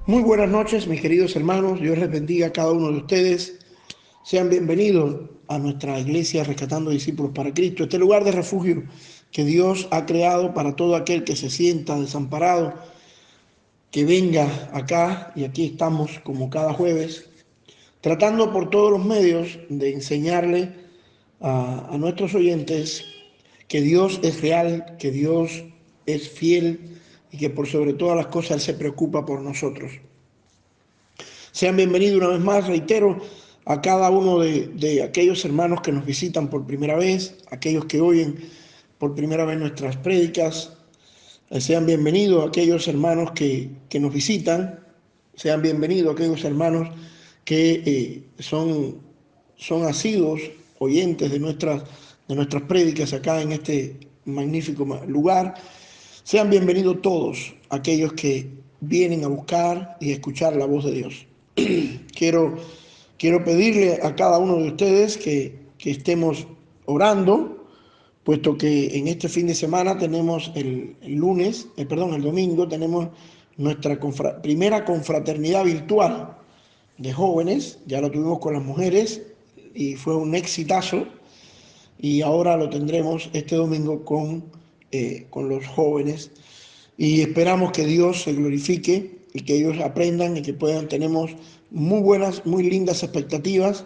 Muy buenas noches, mis queridos hermanos. Dios les bendiga a cada uno de ustedes. Sean bienvenidos a nuestra iglesia Rescatando Discípulos para Cristo, este lugar de refugio que Dios ha creado para todo aquel que se sienta desamparado, que venga acá, y aquí estamos como cada jueves, tratando por todos los medios de enseñarle a nuestros oyentes que Dios es real, que Dios es fiel y que por sobre todas las cosas Él se preocupa por nosotros. Sean bienvenidos una vez más, reitero, a cada uno de aquellos hermanos que nos visitan por primera vez, aquellos que oyen por primera vez nuestras prédicas. Sean bienvenidos aquellos hermanos que nos visitan, sean bienvenidos aquellos hermanos que son asiduos oyentes de nuestras prédicas acá en este magnífico lugar. Sean bienvenidos todos aquellos que vienen a buscar y a escuchar la voz de Dios. Quiero, quiero pedirle a cada uno de ustedes que estemos orando, puesto que en este fin de semana tenemos el domingo, tenemos nuestra primera confraternidad virtual de jóvenes. Ya lo tuvimos con las mujeres y fue un exitazo, y ahora lo tendremos este domingo con los jóvenes, y esperamos que Dios se glorifique y que ellos aprendan y que tenemos muy buenas, muy lindas expectativas.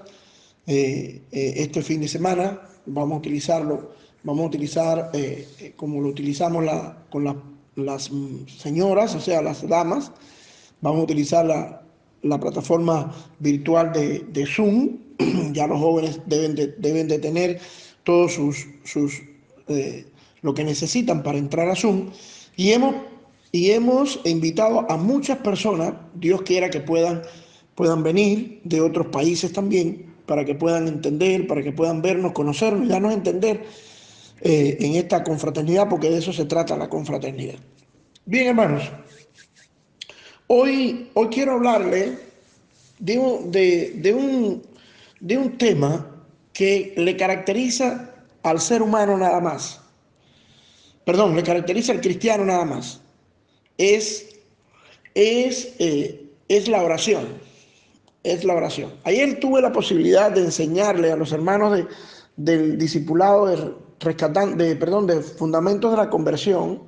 Este fin de semana vamos a utilizar como lo utilizamos con las señoras, o sea, las damas. Vamos a utilizar la plataforma virtual de Zoom. Ya los jóvenes deben de tener todos lo que necesitan para entrar a Zoom. Y hemos invitado a muchas personas. Dios quiera que puedan venir de otros países también, para que puedan entender, para que puedan vernos, conocernos y darnos a entender en esta confraternidad, porque de eso se trata la confraternidad. Bien, hermanos, hoy quiero hablarle de un tema que le caracteriza al ser humano nada más. Perdón, le caracteriza al cristiano nada más. Es la oración. Es la oración. Ayer tuve la posibilidad de enseñarle a los hermanos del discipulado de Fundamentos de la Conversión,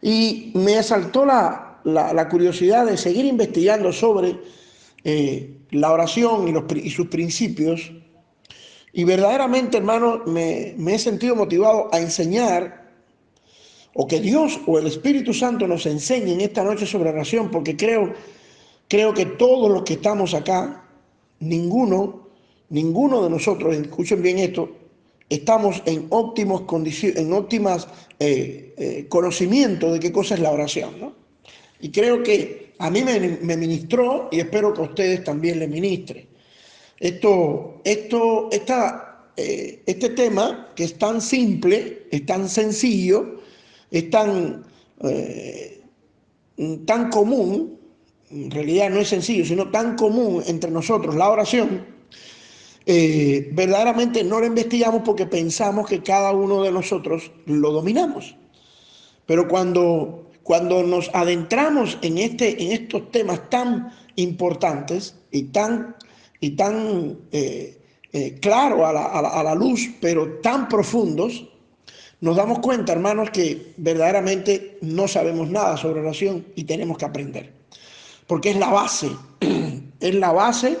y me asaltó la curiosidad de seguir investigando sobre la oración y sus principios. Y verdaderamente, hermano, me he sentido motivado a enseñar, o que Dios o el Espíritu Santo nos enseñen esta noche sobre oración, porque creo que todos los que estamos acá, ninguno de nosotros, escuchen bien esto, estamos en óptimas conocimientos de qué cosa es la oración, ¿no? Y creo que a mí me ministró, y espero que a ustedes también les ministre. Este tema, que es tan simple, es tan sencillo, es tan común. En realidad no es sencillo, sino tan común entre nosotros, la oración. Verdaderamente no lo investigamos porque pensamos que cada uno de nosotros lo dominamos. Pero cuando nos adentramos en estos temas tan importantes y tan claro a la luz, pero tan profundos, nos damos cuenta, hermanos, que verdaderamente no sabemos nada sobre oración y tenemos que aprender. Porque es la base, es la base,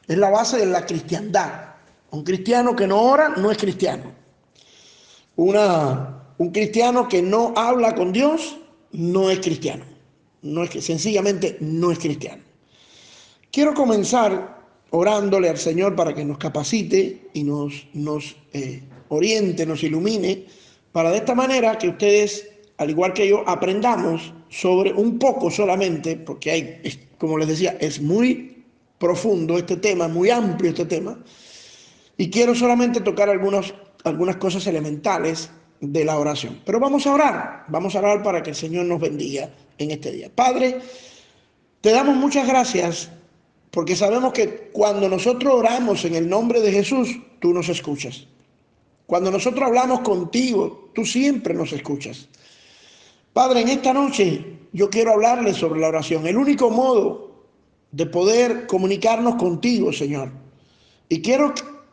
es la base de la cristiandad. Un cristiano que no ora no es cristiano. Un cristiano que no habla con Dios no es cristiano. Sencillamente no es cristiano. Quiero comenzar orándole al Señor para que nos capacite y nos oriente, nos ilumine, para de esta manera que ustedes, al igual que yo, aprendamos sobre un poco solamente, porque como les decía, es muy profundo este tema, muy amplio este tema, y quiero solamente tocar algunas cosas elementales de la oración. Pero vamos a orar para que el Señor nos bendiga en este día. Padre, te damos muchas gracias, porque sabemos que cuando nosotros oramos en el nombre de Jesús, tú nos escuchas. Cuando nosotros hablamos contigo, tú siempre nos escuchas. Padre, en esta noche yo quiero hablarles sobre la oración, el único modo de poder comunicarnos contigo, Señor. Y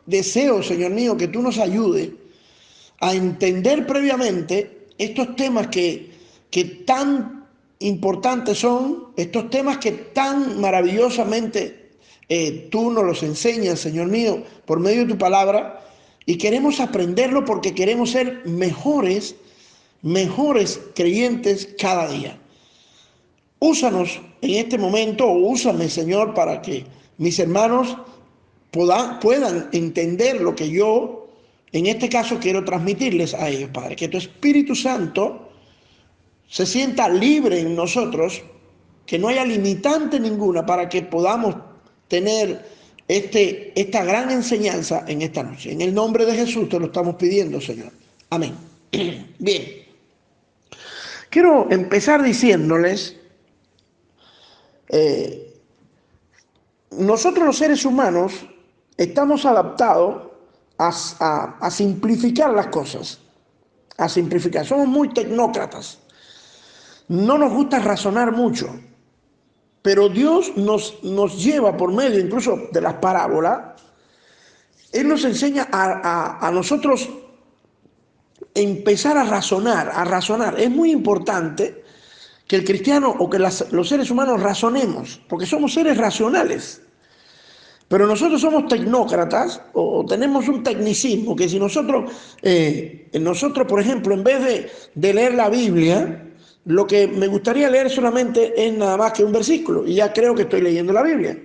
deseo, Señor mío, que tú nos ayudes a entender previamente estos temas que tan importantes son, estos temas que tan maravillosamente tú nos los enseñas, Señor mío, por medio de tu palabra, y queremos aprenderlo porque queremos ser mejores creyentes cada día. Úsanos en este momento, o úsame, Señor, para que mis hermanos puedan entender lo que yo, en este caso, quiero transmitirles a ellos, Padre. Que tu Espíritu Santo se sienta libre en nosotros, que no haya limitante ninguna para que podamos tener esta gran enseñanza en esta noche. En el nombre de Jesús te lo estamos pidiendo, Señor. Amén. Bien. Quiero empezar diciéndoles, nosotros los seres humanos estamos adaptados a simplificar las cosas, a simplificar. Somos muy tecnócratas. No nos gusta razonar mucho, pero Dios nos lleva por medio incluso de las parábolas. Él nos enseña a nosotros empezar a razonar. Es muy importante que el cristiano o que los seres humanos razonemos, porque somos seres racionales. Pero nosotros somos tecnócratas o tenemos un tecnicismo que si nosotros, por ejemplo, en vez de leer la Biblia, lo que me gustaría leer solamente es nada más que un versículo y ya creo que estoy leyendo la Biblia.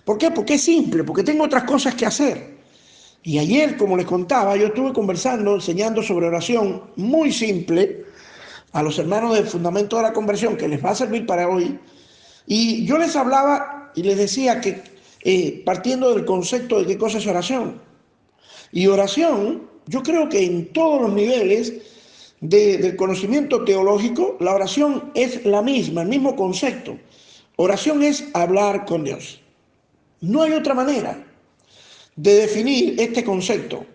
¿Por qué? Porque es simple, porque tengo otras cosas que hacer. Y ayer, como les contaba, yo estuve conversando, enseñando sobre oración muy simple a los hermanos del Fundamento de la Conversión, que les va a servir para hoy. Y yo les hablaba y les decía que partiendo del concepto de qué cosa es oración. Y oración, yo creo que en todos los niveles del conocimiento teológico, la oración es la misma, el mismo concepto. Oración es hablar con Dios. No hay otra manera de definir este concepto,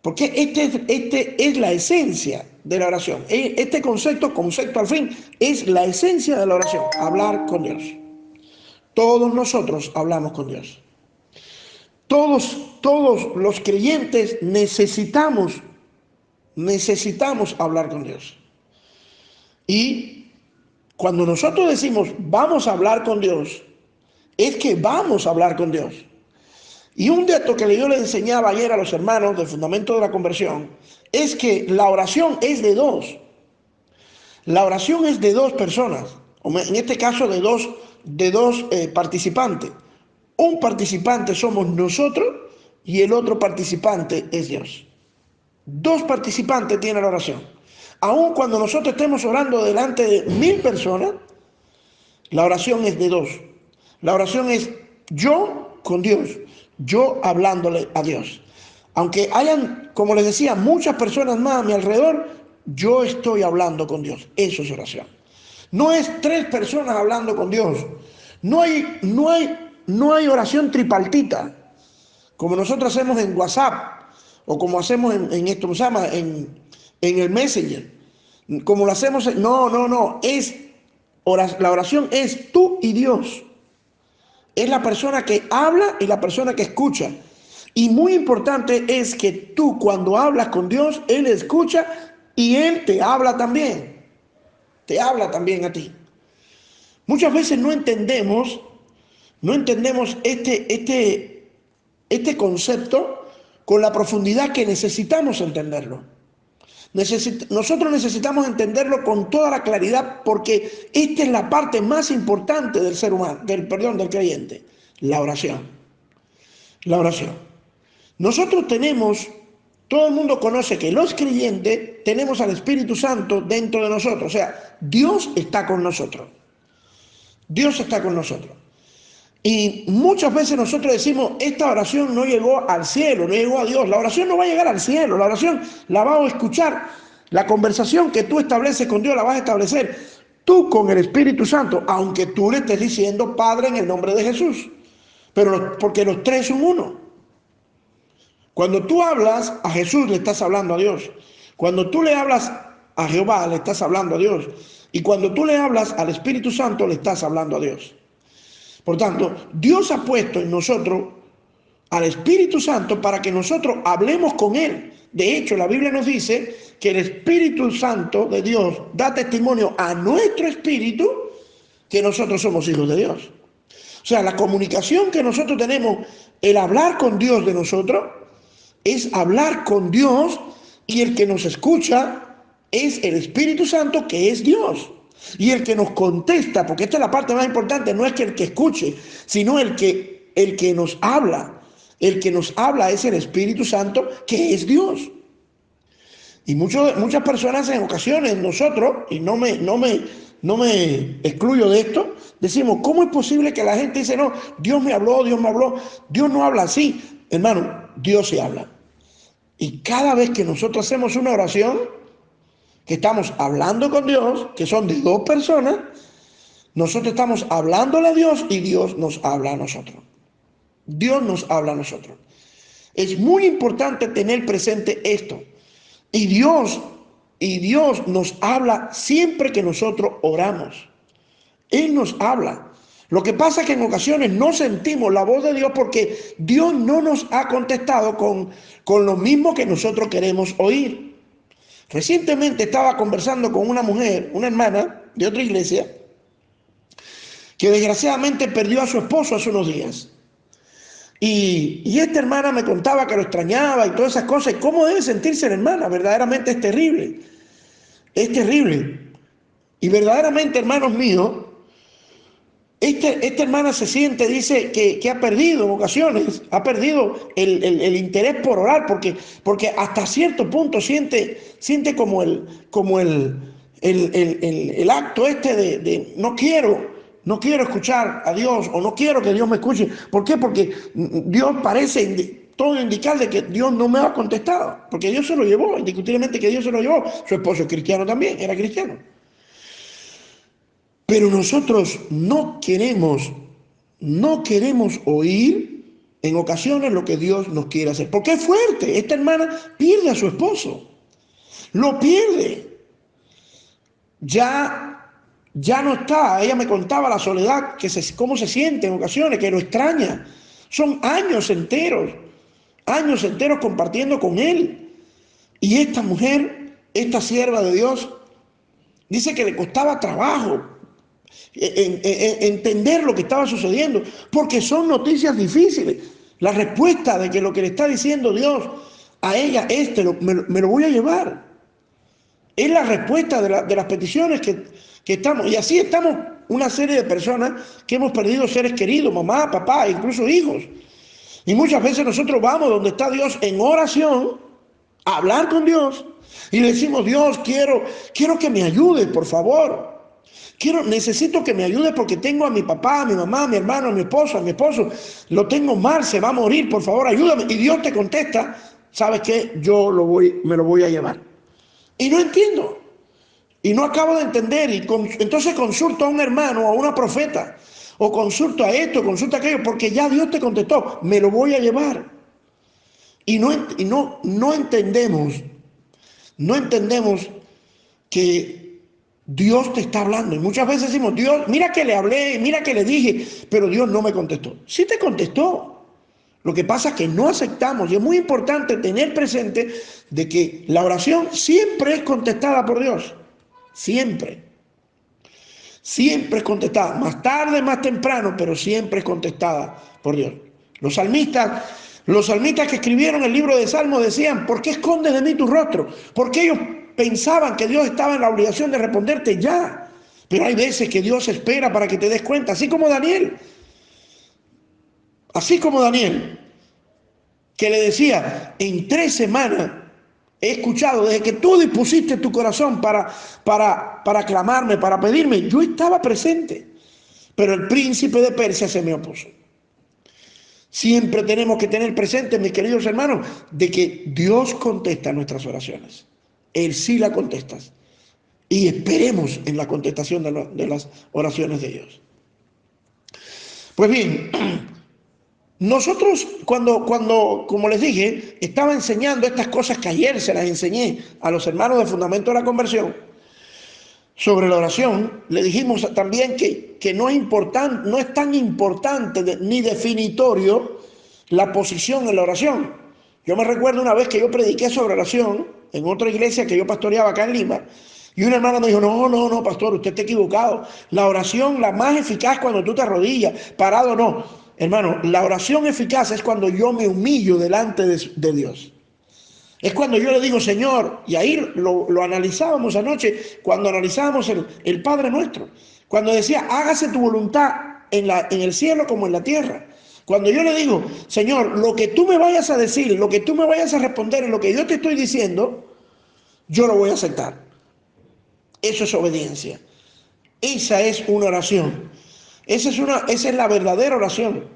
porque este es la esencia de la oración. Este concepto al fin, es la esencia de la oración, hablar con Dios. Todos nosotros hablamos con Dios. Todos los creyentes necesitamos hablar con Dios. Y cuando nosotros decimos vamos a hablar con Dios, es que vamos a hablar con Dios. Y un dato que yo le enseñaba ayer a los hermanos del Fundamento de la Conversión es que la oración es de dos. La oración es de dos personas, en este caso de dos participantes. Un participante somos nosotros y el otro participante es Dios. Dos participantes tiene la oración. Aun cuando nosotros estemos orando delante de 1000 personas, la oración es de dos. La oración es yo con Dios, yo hablándole a Dios. Aunque hayan, como les decía, muchas personas más a mi alrededor, yo estoy hablando con Dios. Eso es oración. No es 3 personas hablando con Dios. No hay oración tripartita, como nosotros hacemos en WhatsApp, o como hacemos en esto, se llama, en el Messenger. Como lo hacemos, no. La oración es tú y Dios. Es la persona que habla y la persona que escucha. Y muy importante es que tú cuando hablas con Dios, Él escucha y Él te habla también. Te habla también a ti. Muchas veces no entendemos este concepto con la profundidad que necesitamos entenderlo. Nosotros necesitamos entenderlo con toda la claridad porque esta es la parte más importante del ser humano, del creyente, la oración. La oración. Nosotros todo el mundo conoce que los creyentes tenemos al Espíritu Santo dentro de nosotros, o sea, Dios está con nosotros. Dios está con nosotros. Y muchas veces nosotros decimos, esta oración no llegó al cielo, no llegó a Dios. La oración no va a llegar al cielo, la oración la vas a escuchar. La conversación que tú estableces con Dios la vas a establecer tú con el Espíritu Santo, aunque tú le estés diciendo Padre en el nombre de Jesús. Pero porque los 3 son uno. Cuando tú hablas a Jesús, le estás hablando a Dios. Cuando tú le hablas a Jehová, le estás hablando a Dios. Y cuando tú le hablas al Espíritu Santo, le estás hablando a Dios. Por tanto, Dios ha puesto en nosotros al Espíritu Santo para que nosotros hablemos con Él. De hecho, la Biblia nos dice que el Espíritu Santo de Dios da testimonio a nuestro espíritu que nosotros somos hijos de Dios. O sea, la comunicación que nosotros tenemos, el hablar con Dios de nosotros, es hablar con Dios, y el que nos escucha es el Espíritu Santo, que es Dios. Y el que nos contesta, porque esta es la parte más importante, no es que el que escuche, sino el que nos habla. El que nos habla es el Espíritu Santo, que es Dios. Y muchas personas en ocasiones, nosotros, y no me excluyo de esto, decimos, ¿cómo es posible que la gente dice, no, Dios me habló, Dios me habló? Dios no habla así. Hermano, Dios se habla. Y cada vez que nosotros hacemos una oración, que estamos hablando con Dios, que son de dos personas, nosotros estamos hablándole a Dios y Dios nos habla a nosotros. Dios nos habla a nosotros. Es muy importante tener presente esto. Y Dios nos habla siempre que nosotros oramos. Él nos habla. Lo que pasa es que en ocasiones no sentimos la voz de Dios porque Dios no nos ha contestado con lo mismo que nosotros queremos oír. Recientemente estaba conversando con una mujer, una hermana de otra iglesia, que desgraciadamente perdió a su esposo hace unos días. Y esta hermana me contaba que lo extrañaba y todas esas cosas. ¿Y cómo debe sentirse la hermana? Verdaderamente es terrible. Es terrible. Y verdaderamente, hermanos míos, esta hermana se siente, dice que ha perdido en ocasiones, ha perdido el interés por orar, porque hasta cierto punto siente como el acto este de no quiero escuchar a Dios, o no quiero que Dios me escuche. ¿Por qué? Porque Dios parece todo indicar de que Dios no me ha contestado, porque Dios se lo llevó, indiscutiblemente que Dios se lo llevó. Su esposo es cristiano también, era cristiano. Pero nosotros no queremos oír en ocasiones lo que Dios nos quiere hacer. Porque es fuerte. Esta hermana pierde a su esposo. Lo pierde. Ya no está. Ella me contaba la soledad, cómo se siente en ocasiones, que lo extraña. Son años enteros compartiendo con él. Y esta mujer, esta sierva de Dios, dice que le costaba trabajo entender lo que estaba sucediendo, porque son noticias difíciles. La respuesta de que lo que le está diciendo Dios a ella es, me lo voy a llevar. Es la respuesta de las peticiones que estamos. Y así estamos una serie de personas que hemos perdido seres queridos, mamá, papá, incluso hijos. Y muchas veces nosotros vamos donde está Dios en oración, a hablar con Dios, y le decimos, Dios, quiero que me ayudes, por favor. Necesito que me ayude porque tengo a mi papá, a mi mamá, a mi hermano, a mi esposo, lo tengo mal, se va a morir, por favor, ayúdame. Y Dios te contesta, ¿sabes qué? Me lo voy a llevar. Y no entiendo, y no acabo de entender, entonces consulto a un hermano, a una profeta, o consulto a esto, consulto a aquello, porque ya Dios te contestó, me lo voy a llevar. Y no entendemos que Dios te está hablando. Y muchas veces decimos, Dios, mira que le hablé, mira que le dije, pero Dios no me contestó. Sí te contestó. Lo que pasa es que no aceptamos. Y es muy importante tener presente de que la oración siempre es contestada por Dios. Siempre. Siempre es contestada. Más tarde, más temprano, pero siempre es contestada por Dios. Los salmistas que escribieron el libro de Salmos decían, ¿por qué escondes de mí tu rostro? Porque ellos pensaban que Dios estaba en la obligación de responderte ya. Pero hay veces que Dios espera para que te des cuenta, así como Daniel, que le decía, en 3 semanas he escuchado, desde que tú dispusiste tu corazón para clamarme, para pedirme, yo estaba presente, pero el príncipe de Persia se me opuso. Siempre tenemos que tener presente, mis queridos hermanos, de que Dios contesta nuestras oraciones. Él sí la contesta. Y esperemos en la contestación de las oraciones de Dios. Pues bien, Nosotros, como les dije, estaba enseñando estas cosas que ayer se las enseñé a los hermanos de Fundamento de la Conversión sobre la oración. Le dijimos también que no es importante, no es tan importante ni definitorio la posición en la oración. Yo me recuerdo una vez que yo prediqué sobre oración en otra iglesia que yo pastoreaba acá en Lima, y una hermana me dijo, no, pastor, usted está equivocado. La oración, la más eficaz cuando tú te arrodillas, parado no. Hermano, la oración eficaz es cuando yo me humillo delante de Dios. Es cuando yo le digo, Señor, y ahí lo analizábamos anoche, cuando analizábamos el Padre Nuestro, cuando decía, hágase tu voluntad en el cielo como en la tierra. Cuando yo le digo, Señor, lo que tú me vayas a decir, lo que tú me vayas a responder en lo que yo te estoy diciendo, yo lo voy a aceptar. Eso es obediencia. Esa es una oración. Esa es la verdadera oración.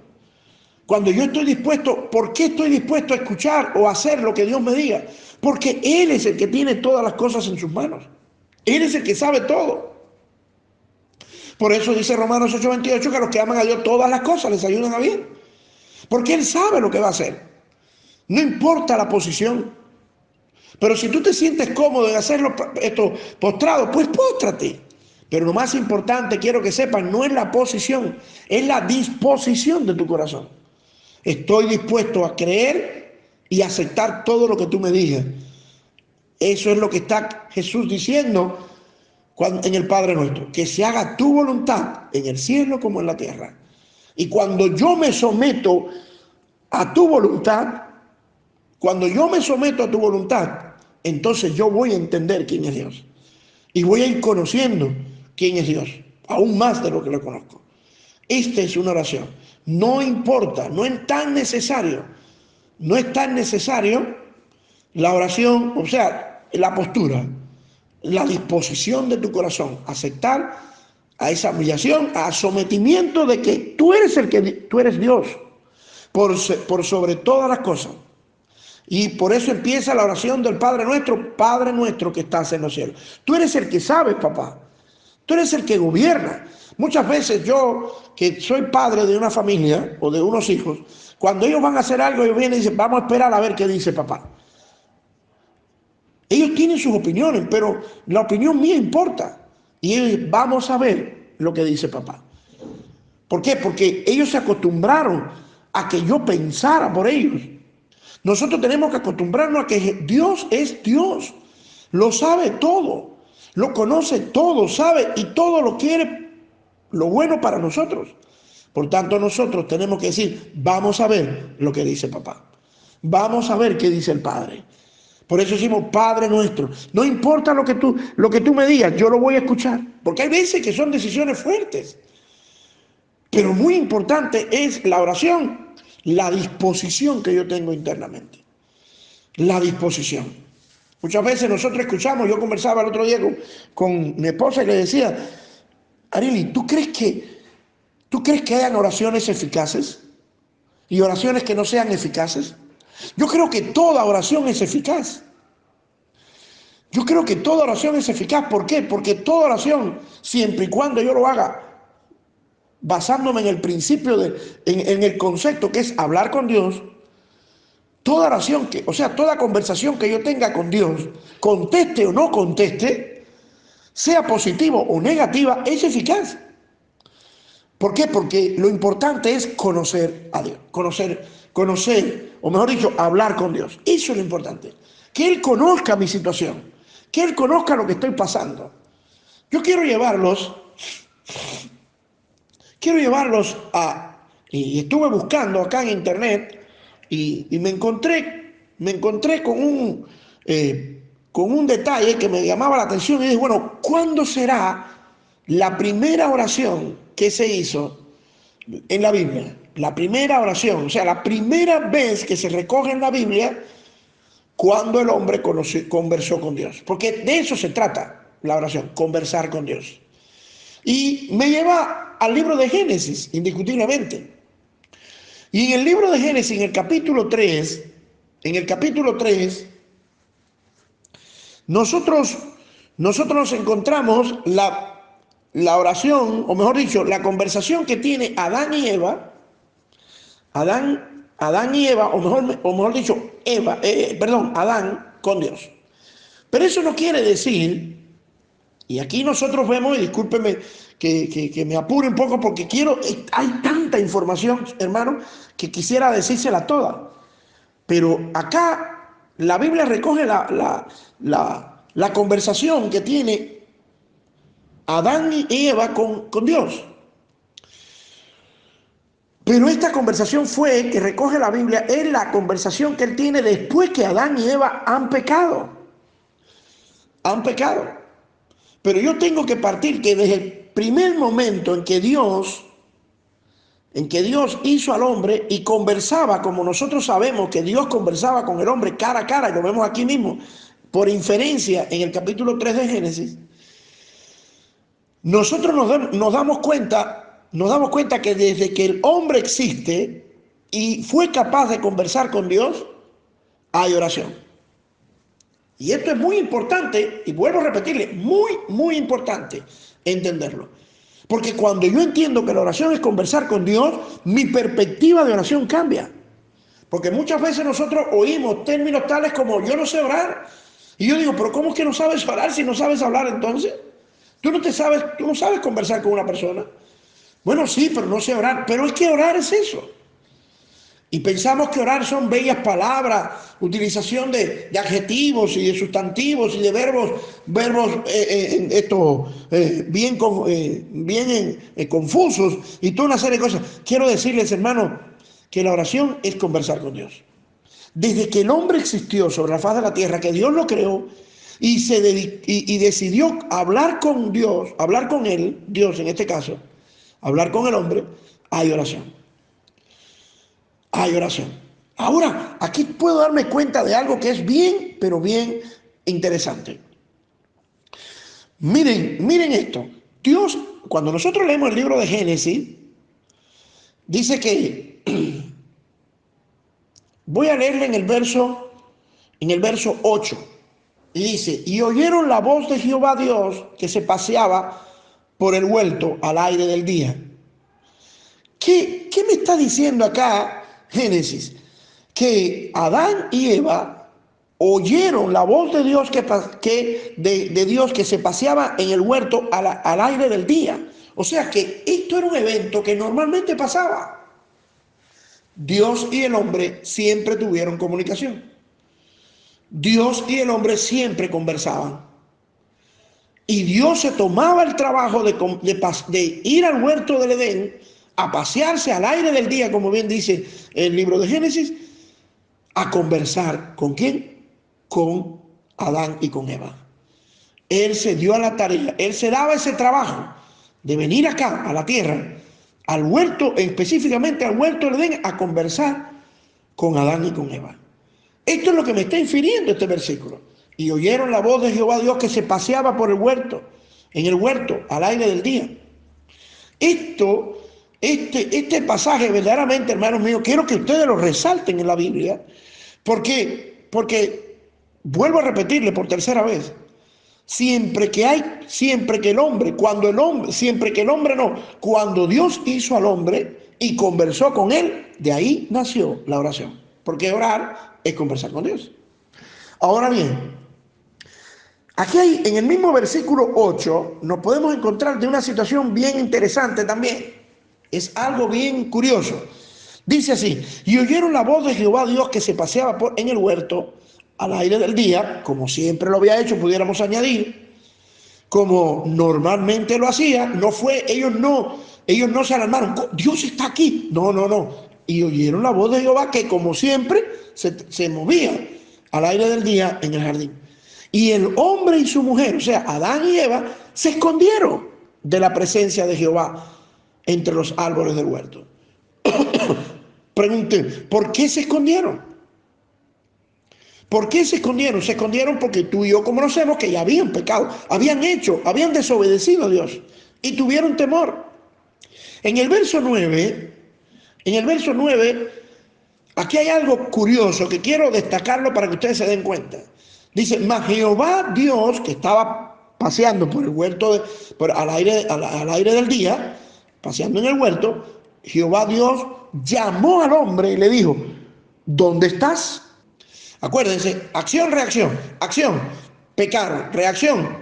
Cuando yo estoy dispuesto, ¿por qué estoy dispuesto a escuchar o a hacer lo que Dios me diga? Porque Él es el que tiene todas las cosas en sus manos. Él es el que sabe todo. Por eso dice Romanos 8:28 que a los que aman a Dios todas las cosas les ayudan a bien. Porque Él sabe lo que va a hacer. No importa la posición. Pero si tú te sientes cómodo en hacerlo esto postrado, pues póstrate. Pero lo más importante, quiero que sepan, no es la posición, es la disposición de tu corazón. Estoy dispuesto a creer y aceptar todo lo que tú me digas. Eso es lo que está Jesús diciendo en el Padre Nuestro, que se haga tu voluntad en el cielo como en la tierra. Y cuando yo me someto a tu voluntad, entonces yo voy a entender quién es Dios. Y voy a ir conociendo quién es Dios, aún más de lo que lo conozco. Esta es una oración. No importa, no es tan necesario la oración, o sea, la postura, la disposición de tu corazón, aceptar a esa humillación, a sometimiento de que tú eres Dios por sobre todas las cosas. Y por eso empieza la oración del Padre Nuestro que estás en los cielos. Tú eres el que sabes, papá. Tú eres el que gobierna. Muchas veces yo, que soy padre de una familia o de unos hijos, cuando ellos van a hacer algo, ellos vienen y dicen, vamos a esperar a ver qué dice papá. Ellos tienen sus opiniones, pero la opinión mía importa. Y ellos, vamos a ver lo que dice papá. ¿Por qué? Porque ellos se acostumbraron a que yo pensara por ellos. Nosotros tenemos que acostumbrarnos a que Dios es Dios. Lo sabe todo. Lo conoce todo, sabe y todo lo quiere, lo bueno para nosotros. Por tanto, nosotros tenemos que decir, vamos a ver lo que dice papá. Vamos a ver qué dice el Padre. Por eso decimos, Padre Nuestro. No importa lo que tú me digas, yo lo voy a escuchar. Porque hay veces que son decisiones fuertes. Pero muy importante es la oración, la disposición que yo tengo internamente. La disposición. Muchas veces nosotros escuchamos, yo conversaba el otro día con mi esposa y le decía, Arely, ¿tú crees que hayan oraciones eficaces y oraciones que no sean eficaces? Yo creo que toda oración es eficaz. Yo creo que toda oración es eficaz. ¿Por qué? Porque toda oración, siempre y cuando yo lo haga basándome en el principio, en el concepto que es hablar con Dios, toda oración, toda conversación que yo tenga con Dios, conteste o no conteste, sea positiva o negativa, es eficaz. ¿Por qué? Porque lo importante es conocer a Dios, conocer, o mejor dicho, hablar con Dios. Eso es lo importante. Que Él conozca mi situación, que Él conozca lo que estoy pasando. Yo quiero llevarlos y estuve buscando acá en internet y me encontré con un detalle que me llamaba la atención y dije, bueno, ¿cuándo será la primera oración que se hizo en la Biblia? La primera oración, o sea, la primera vez que se recoge en la Biblia cuando el hombre conversó con Dios. Porque de eso se trata la oración, conversar con Dios. Y me lleva al libro de Génesis, indiscutiblemente. Y en el libro de Génesis, en el capítulo 3, nosotros nos encontramos la oración, o mejor dicho, la conversación que tiene Adán y Eva Adán y Eva, o mejor dicho, Adán con Dios. Pero eso no quiere decir, y aquí nosotros vemos, y discúlpeme que me apure un poco porque hay tanta información, hermano, que quisiera decírsela toda. Pero acá la Biblia recoge la conversación que tiene Adán y Eva con Dios. Pero esta conversación que recoge la Biblia, es la conversación que él tiene después que Adán y Eva han pecado. Han pecado. Pero yo tengo que partir que desde el primer momento en que Dios hizo al hombre y conversaba, como nosotros sabemos que Dios conversaba con el hombre cara a cara, y lo vemos aquí mismo, por inferencia en el capítulo 3 de Génesis, nosotros nos damos cuenta que desde que el hombre existe y fue capaz de conversar con Dios, hay oración. Y esto es muy importante, y vuelvo a repetirle, muy, muy importante entenderlo. Porque cuando yo entiendo que la oración es conversar con Dios, mi perspectiva de oración cambia. Porque muchas veces nosotros oímos términos tales como yo no sé orar. Y yo digo, pero ¿cómo es que no sabes orar si no sabes hablar entonces? Tú no sabes conversar con una persona. Bueno, sí, pero no sé orar. Pero es que orar es eso. Y pensamos que orar son bellas palabras, utilización de adjetivos y de sustantivos y de verbos bien confusos y toda una serie de cosas. Quiero decirles, hermano, que la oración es conversar con Dios. Desde que el hombre existió sobre la faz de la tierra, que Dios lo creó y decidió hablar con Dios, hablar con él, Dios en este caso, hablar con el hombre, hay oración. Hay oración. Ahora, aquí puedo darme cuenta de algo que es bien, pero bien interesante. Miren esto. Dios, cuando nosotros leemos el libro de Génesis, dice que, voy a leerle en el verso 8, y dice, y oyeron la voz de Jehová Dios que se paseaba por el huerto al aire del día. ¿Qué me está diciendo acá Génesis? Que Adán y Eva oyeron la voz de Dios de Dios que se paseaba en el huerto al aire del día. O sea que esto era un evento que normalmente pasaba. Dios y el hombre siempre tuvieron comunicación. Dios y el hombre siempre conversaban. Y Dios se tomaba el trabajo de ir al huerto del Edén a pasearse al aire del día, como bien dice el libro de Génesis, a conversar. ¿Con quién? Con Adán y con Eva. Él se dio a la tarea, él se daba ese trabajo de venir acá, a la tierra, al huerto, específicamente al huerto del Edén, a conversar con Adán y con Eva. Esto es lo que me está infiriendo este versículo. Y oyeron la voz de Jehová Dios que se paseaba por el huerto, en el huerto, al aire del día. Este pasaje, verdaderamente, hermanos míos, quiero que ustedes lo resalten en la Biblia, porque vuelvo a repetirle por tercera vez, cuando Dios hizo al hombre y conversó con él, de ahí nació la oración, porque orar es conversar con Dios. Ahora bien, aquí en el mismo versículo 8 nos podemos encontrar de una situación bien interesante también. Es algo bien curioso. Dice así, y oyeron la voz de Jehová Dios que se paseaba en el huerto al aire del día, como siempre lo había hecho, pudiéramos añadir, como normalmente lo hacía. Ellos no se alarmaron, Dios está aquí. No. Y oyeron la voz de Jehová que como siempre se movía al aire del día en el jardín. Y el hombre y su mujer, o sea, Adán y Eva, se escondieron de la presencia de Jehová entre los árboles del huerto. Pregunté, ¿por qué se escondieron? ¿Por qué se escondieron? Se escondieron porque tú y yo conocemos que ya habían pecado, habían desobedecido a Dios y tuvieron temor. En el verso 9, aquí hay algo curioso que quiero destacarlo para que ustedes se den cuenta. Dice, mas Jehová Dios, que estaba paseando por el huerto al aire del día, paseando en el huerto, Jehová Dios llamó al hombre y le dijo, ¿dónde estás? Acuérdense, acción, reacción, acción, pecaron, reacción,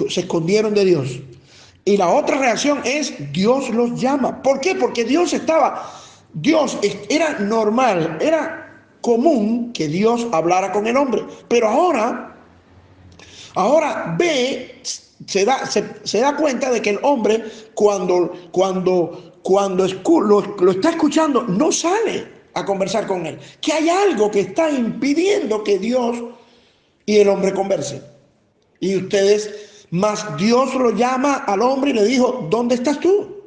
se escondieron de Dios. Y la otra reacción es Dios los llama. ¿Por qué? Porque Dios era normal, era común que Dios hablara con el hombre. Pero ahora se da cuenta de que el hombre lo está escuchando, no sale a conversar con él. Que hay algo que está impidiendo que Dios y el hombre conversen. Y más Dios lo llama al hombre y le dijo, ¿dónde estás tú?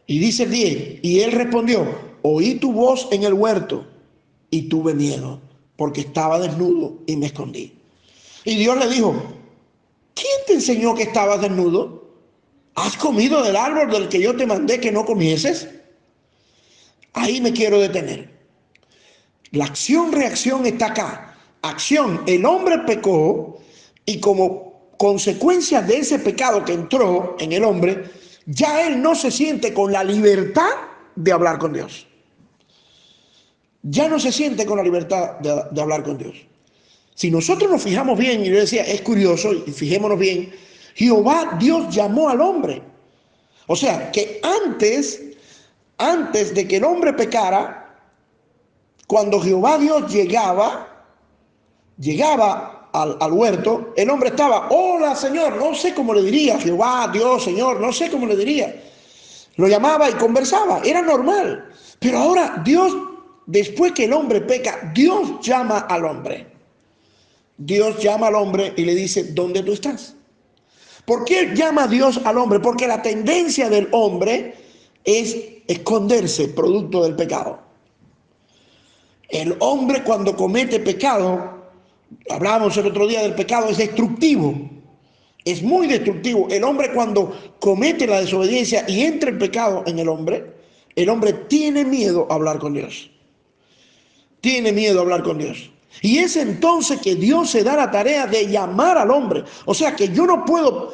Y dice el 10, y él respondió, oí tu voz en el huerto y tuve miedo, porque estaba desnudo y me escondí. Y Dios le dijo, ¿quién te enseñó que estabas desnudo? ¿Has comido del árbol del que yo te mandé que no comieses? Ahí me quiero detener. La acción-reacción está acá. Acción, el hombre pecó y como consecuencia de ese pecado que entró en el hombre, ya él no se siente con la libertad de hablar con Dios. Ya no se siente con la libertad de hablar con Dios. Si nosotros nos fijamos bien, y yo decía, es curioso, y fijémonos bien, Jehová Dios llamó al hombre. O sea, que antes de que el hombre pecara, cuando Jehová Dios llegaba al huerto, el hombre estaba, hola Señor, no sé cómo le diría, Jehová Dios, Señor, no sé cómo le diría. Lo llamaba y conversaba, era normal. Pero ahora Dios, después que el hombre peca, Dios llama al hombre. Dios llama al hombre y le dice, ¿dónde tú estás? ¿Por qué llama Dios al hombre? Porque la tendencia del hombre es esconderse producto del pecado. El hombre cuando comete pecado, hablábamos el otro día del pecado, es destructivo. Es muy destructivo. El hombre cuando comete la desobediencia y entra el pecado en el hombre tiene miedo a hablar con Dios. Tiene miedo a hablar con Dios. Y es entonces que Dios se da la tarea de llamar al hombre. O sea que yo no puedo,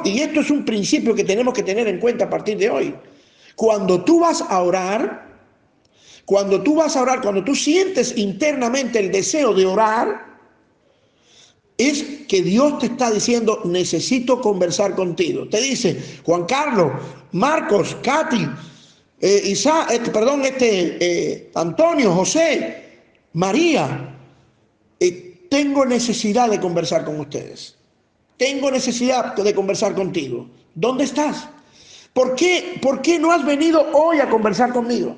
y esto es un principio que tenemos que tener en cuenta a partir de hoy. Cuando tú vas a orar, cuando tú sientes internamente el deseo de orar, es que Dios te está diciendo, necesito conversar contigo. Te dice, Juan Carlos, Marcos, Katy, Antonio, José, María, tengo necesidad de conversar con ustedes. Tengo necesidad de conversar contigo. ¿Dónde estás? ¿Por qué no has venido hoy a conversar conmigo?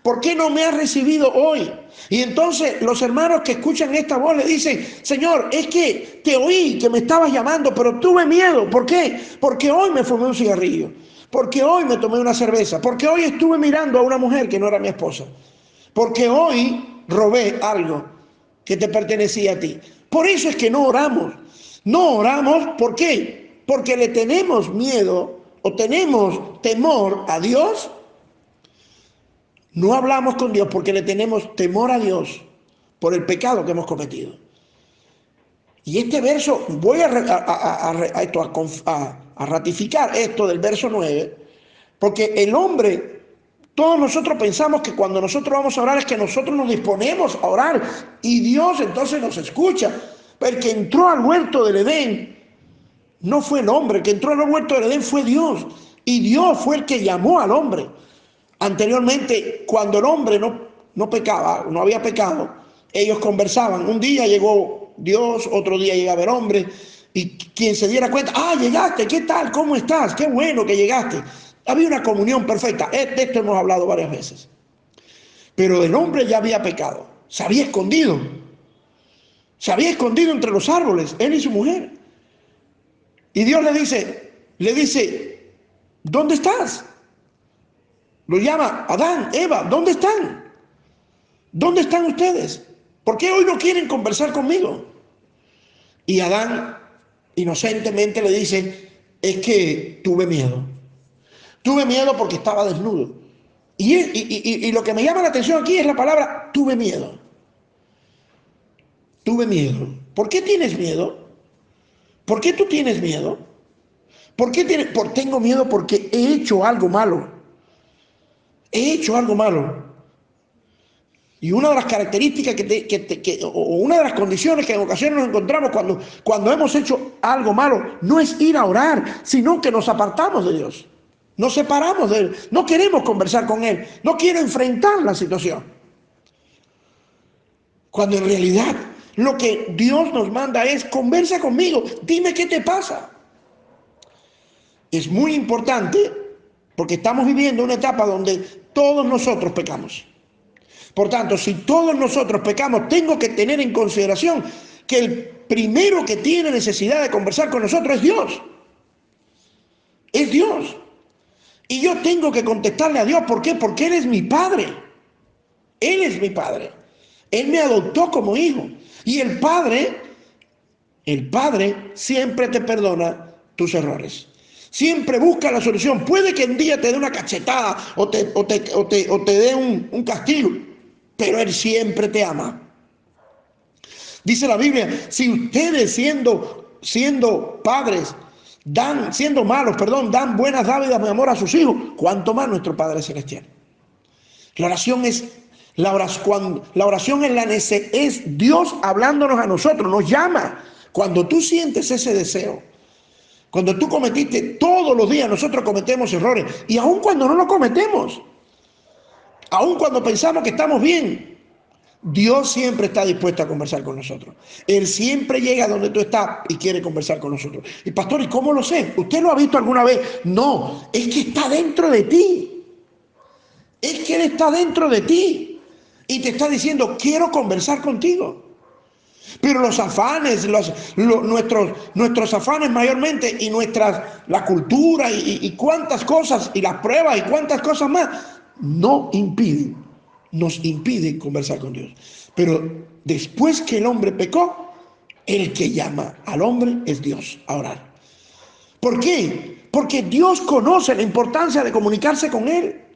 ¿Por qué no me has recibido hoy? Y entonces los hermanos que escuchan esta voz le dicen, Señor, es que te oí que me estabas llamando, pero tuve miedo. ¿Por qué? Porque hoy me fumé un cigarrillo. Porque hoy me tomé una cerveza. Porque hoy estuve mirando a una mujer que no era mi esposa. Porque hoy robé algo que te pertenecía a ti. Por eso es que no oramos. No oramos, ¿por qué? Porque le tenemos miedo o tenemos temor a Dios. No hablamos con Dios porque le tenemos temor a Dios por el pecado que hemos cometido. Y este verso, voy a ratificar esto del verso 9, porque el hombre, todos nosotros pensamos que cuando nosotros vamos a orar es que nosotros nos disponemos a orar y Dios entonces nos escucha. Pero el que entró al huerto del Edén no fue el hombre, el que entró al huerto del Edén fue Dios. Y Dios fue el que llamó al hombre. Anteriormente, cuando el hombre no pecaba, no había pecado, ellos conversaban. Un día llegó Dios, otro día llegaba el hombre, y quien se diera cuenta, llegaste, ¿qué tal? ¿Cómo estás? Qué bueno que llegaste. Había una comunión perfecta. De esto hemos hablado varias veces. Pero el hombre ya había pecado, se había escondido entre los árboles, él y su mujer. Y Dios le dice, ¿dónde estás? Lo llama, Adán, Eva, ¿dónde están? ¿Dónde están ustedes? ¿Por qué hoy no quieren conversar conmigo? Y Adán inocentemente le dice, es que tuve miedo. Tuve miedo porque estaba desnudo. Y lo que me llama la atención aquí es la palabra tuve miedo. Tuve miedo. ¿Por qué tienes miedo? ¿Por qué tú tienes miedo? Tengo miedo porque he hecho algo malo. he hecho algo malo. Y una de las características o una de las condiciones que en ocasiones nos encontramos cuando hemos hecho algo malo, no es ir a orar, sino que nos apartamos de Dios. Nos separamos de Él. No queremos conversar con Él. No quiero enfrentar la situación. Cuando en realidad lo que Dios nos manda es: conversa conmigo, dime qué te pasa. Es muy importante porque estamos viviendo una etapa donde todos nosotros pecamos. Por tanto, si todos nosotros pecamos, tengo que tener en consideración que el primero que tiene necesidad de conversar con nosotros es Dios. Es Dios. Y yo tengo que contestarle a Dios. ¿Por qué? Porque Él es mi Padre. Él es mi Padre. Él me adoptó como hijo. Y el Padre siempre te perdona tus errores. Siempre busca la solución. Puede que un día te dé una cachetada o te dé un castigo, pero Él siempre te ama. Dice la Biblia: si ustedes siendo padres, siendo malos, dan buenas dádivas de amor a sus hijos, ¿cuánto más nuestro Padre Celestial? La oración es es Dios hablándonos a nosotros, nos llama. Cuando tú sientes ese deseo, cuando tú cometiste, todos los días nosotros cometemos errores, y aun cuando no lo cometemos, aun cuando pensamos que estamos bien, Dios siempre está dispuesto a conversar con nosotros. Él siempre llega donde tú estás y quiere conversar con nosotros. Y pastor, ¿y cómo lo sé? ¿Usted lo ha visto alguna vez? No, es que está dentro de ti. Es que Él está dentro de ti y te está diciendo: quiero conversar contigo. Pero los afanes, nuestros afanes mayormente, y la cultura y cuántas cosas, y las pruebas y cuántas cosas más, nos impiden conversar con Dios. Pero después que el hombre pecó, el que llama al hombre es Dios a orar. ¿Por qué? Porque Dios conoce la importancia de comunicarse con Él.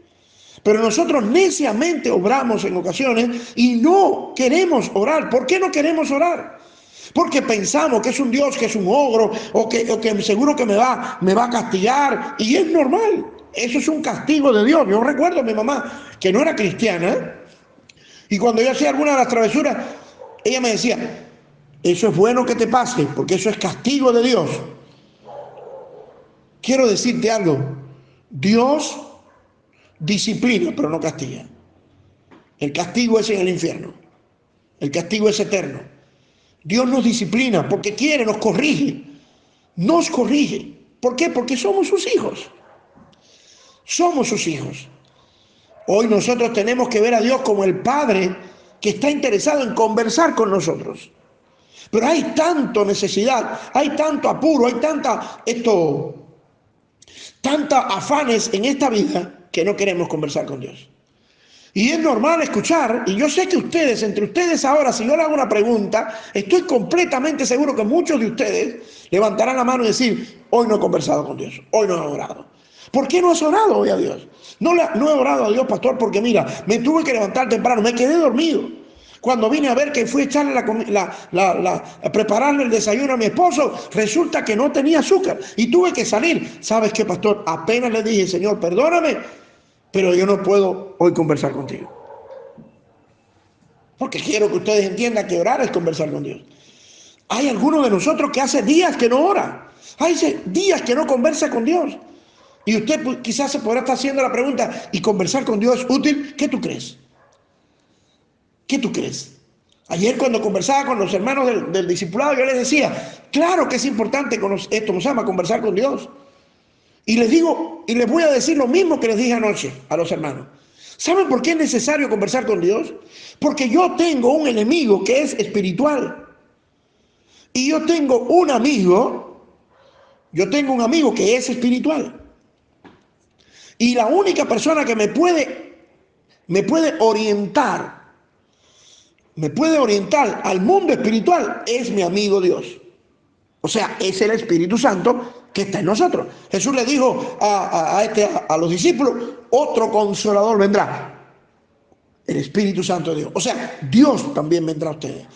Pero nosotros neciamente obramos en ocasiones y no queremos orar. ¿Por qué no queremos orar? Porque pensamos que es un Dios, que es un ogro, o que seguro que me va a castigar. Y es normal. Eso es un castigo de Dios. Yo recuerdo a mi mamá, que no era cristiana, y cuando yo hacía alguna de las travesuras, ella me decía: eso es bueno que te pase, porque eso es castigo de Dios. Quiero decirte algo: Dios disciplina, pero no castiga. El castigo es en el infierno. El castigo es eterno. Dios nos disciplina porque quiere, nos corrige. Nos corrige. ¿Por qué? Porque somos sus hijos. Somos sus hijos. Hoy nosotros tenemos que ver a Dios como el Padre que está interesado en conversar con nosotros. Pero hay tanta necesidad, hay tanto apuro, hay tanta afanes en esta vida que no queremos conversar con Dios. Y es normal escuchar, y yo sé que entre ustedes ahora, si yo le hago una pregunta, estoy completamente seguro que muchos de ustedes levantarán la mano y decir: hoy no he conversado con Dios, hoy no he orado. ¿Por qué no has orado hoy a Dios? No he orado a Dios, pastor, porque mira, me tuve que levantar temprano, me quedé dormido. Cuando vine a ver que fui a echarle a prepararle el desayuno a mi esposo, resulta que no tenía azúcar y tuve que salir. ¿Sabes qué, pastor? Apenas le dije: Señor, perdóname, pero yo no puedo hoy conversar contigo. Porque quiero que ustedes entiendan que orar es conversar con Dios. Hay algunos de nosotros que hace días que no ora. Hay días que no conversa con Dios. Y usted quizás se podrá estar haciendo la pregunta: ¿y conversar con Dios es útil? ¿Qué tú crees? ¿Qué tú crees? Ayer, cuando conversaba con los hermanos del discipulado, yo les decía: claro que es importante conversar con Dios. Y les digo, y les voy a decir lo mismo que les dije anoche a los hermanos. ¿Saben por qué es necesario conversar con Dios? Porque yo tengo un enemigo que es espiritual. Y yo tengo un amigo que es espiritual. Y la única persona que me puede orientar al mundo espiritual es mi amigo Dios. O sea, es el Espíritu Santo que está en nosotros. Jesús le dijo a los discípulos: otro consolador vendrá, el Espíritu Santo de Dios. O sea, Dios también vendrá a ustedes.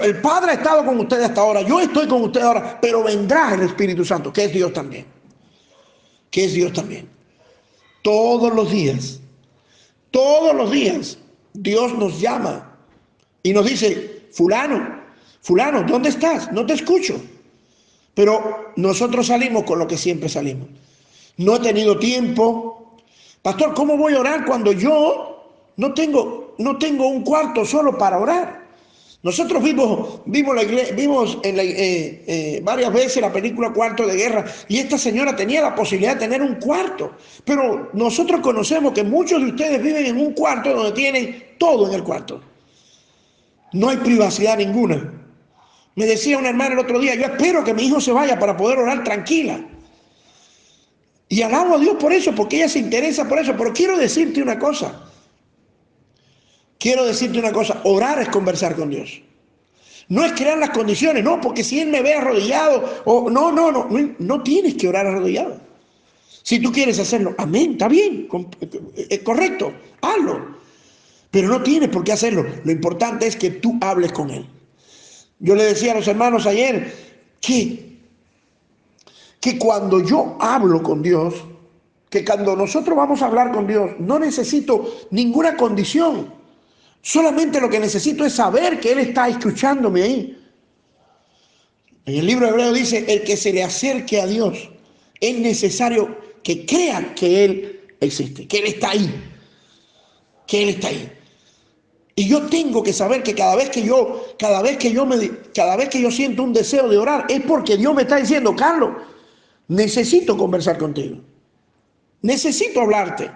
El Padre ha estado con ustedes hasta ahora, yo estoy con ustedes ahora, pero vendrá el Espíritu Santo, que es Dios también. Todos los días Todos los días Dios nos llama y nos dice, fulano, fulano, ¿dónde estás? No te escucho. Pero nosotros salimos con lo que siempre salimos. No he tenido tiempo. Pastor, ¿cómo voy a orar cuando yo no tengo un cuarto solo para orar? Nosotros vimos varias veces la película Cuarto de Guerra y esta señora tenía la posibilidad de tener un cuarto. Pero nosotros conocemos que muchos de ustedes viven en un cuarto donde tienen todo en el cuarto. No hay privacidad ninguna. Me decía una hermana el otro día, yo espero que mi hijo se vaya para poder orar tranquila. Y alabo a Dios por eso, porque ella se interesa por eso. Pero quiero decirte una cosa. Orar es conversar con Dios. No es crear las condiciones, no, porque si Él me ve arrodillado, no tienes que orar arrodillado. Si tú quieres hacerlo, amén, está bien, es correcto, hazlo. Pero no tienes por qué hacerlo. Lo importante es que tú hables con Él. Yo le decía a los hermanos ayer que cuando yo hablo con Dios, que cuando nosotros vamos a hablar con Dios, no necesito ninguna condición. Solamente lo que necesito es saber que Él está escuchándome ahí. En el libro de Hebreos dice, el que se le acerque a Dios, es necesario que crea que Él existe, que Él está ahí, que Él está ahí. Y yo tengo que saber que cada vez que yo siento un deseo de orar, es porque Dios me está diciendo, Carlos, necesito conversar contigo. Necesito hablarte.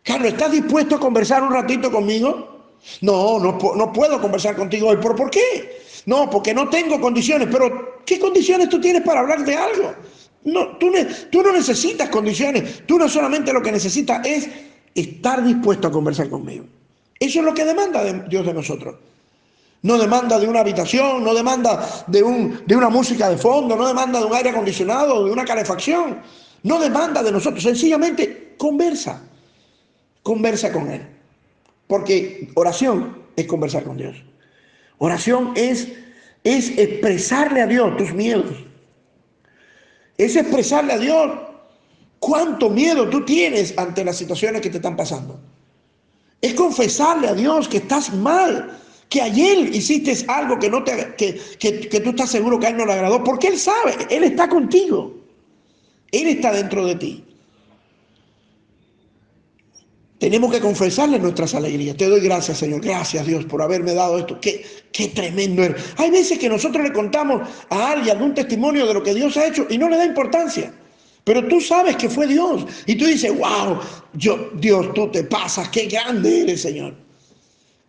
Carlos, ¿estás dispuesto a conversar un ratito conmigo? No puedo conversar contigo hoy. ¿Pero por qué? No, porque no tengo condiciones. Pero, ¿qué condiciones tú tienes para hablar de algo? No, tú no necesitas condiciones. Tú no solamente lo que necesitas es estar dispuesto a conversar conmigo. Eso es lo que demanda Dios de nosotros. No demanda de una habitación, no demanda de una música de fondo, no demanda de un aire acondicionado, de una calefacción. No demanda de nosotros, sencillamente conversa con Él. Porque oración es conversar con Dios. Oración es expresarle a Dios tus miedos. Es expresarle a Dios cuánto miedo tú tienes ante las situaciones que te están pasando. Es confesarle a Dios que estás mal, que ayer hiciste algo que tú estás seguro que a Él no le agradó, porque Él sabe, Él está contigo, Él está dentro de ti. Tenemos que confesarle nuestras alegrías. Te doy gracias, Señor, gracias Dios por haberme dado esto. Qué tremendo eres. Hay veces que nosotros le contamos a alguien algún testimonio de lo que Dios ha hecho y no le da importancia. Pero tú sabes que fue Dios. Y tú dices, wow, Dios, tú te pasas. Qué grande eres, Señor.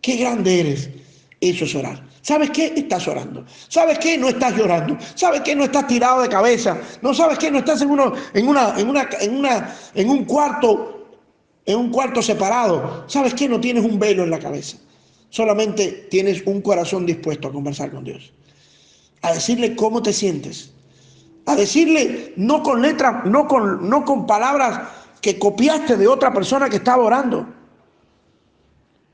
Qué grande eres. Eso es orar. ¿Sabes qué? Estás orando. ¿Sabes qué? No estás llorando. ¿Sabes qué? No estás tirado de cabeza. No sabes qué? No estás en un cuarto separado. ¿Sabes qué? No tienes un velo en la cabeza. Solamente tienes un corazón dispuesto a conversar con Dios. A decirle cómo te sientes. A decirle, no con letras, no con palabras que copiaste de otra persona que estaba orando.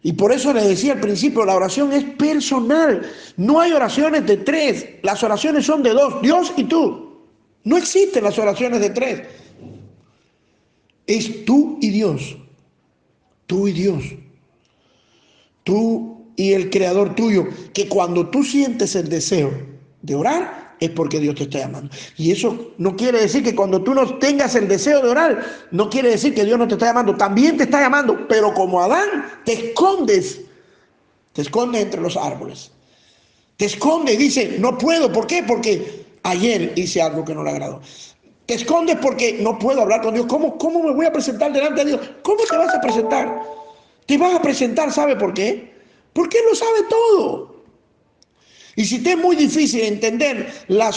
Y por eso les decía al principio, la oración es personal. No hay oraciones de tres. Las oraciones son de dos, Dios y tú. No existen las oraciones de tres. Es tú y Dios. Tú y Dios. Tú y el Creador tuyo. Que cuando tú sientes el deseo de orar, es porque Dios te está llamando. Y eso no quiere decir que cuando tú no tengas el deseo de orar, no quiere decir que Dios no te está llamando. También te está llamando, pero como Adán, te escondes entre los árboles. Te escondes y dices, no puedo. ¿Por qué? Porque ayer hice algo que no le agradó. Te escondes porque no puedo hablar con Dios. ¿Cómo me voy a presentar delante de Dios? ¿Cómo te vas a presentar? Te vas a presentar, ¿sabe por qué? Porque Él lo sabe todo. Y si te es muy difícil entender la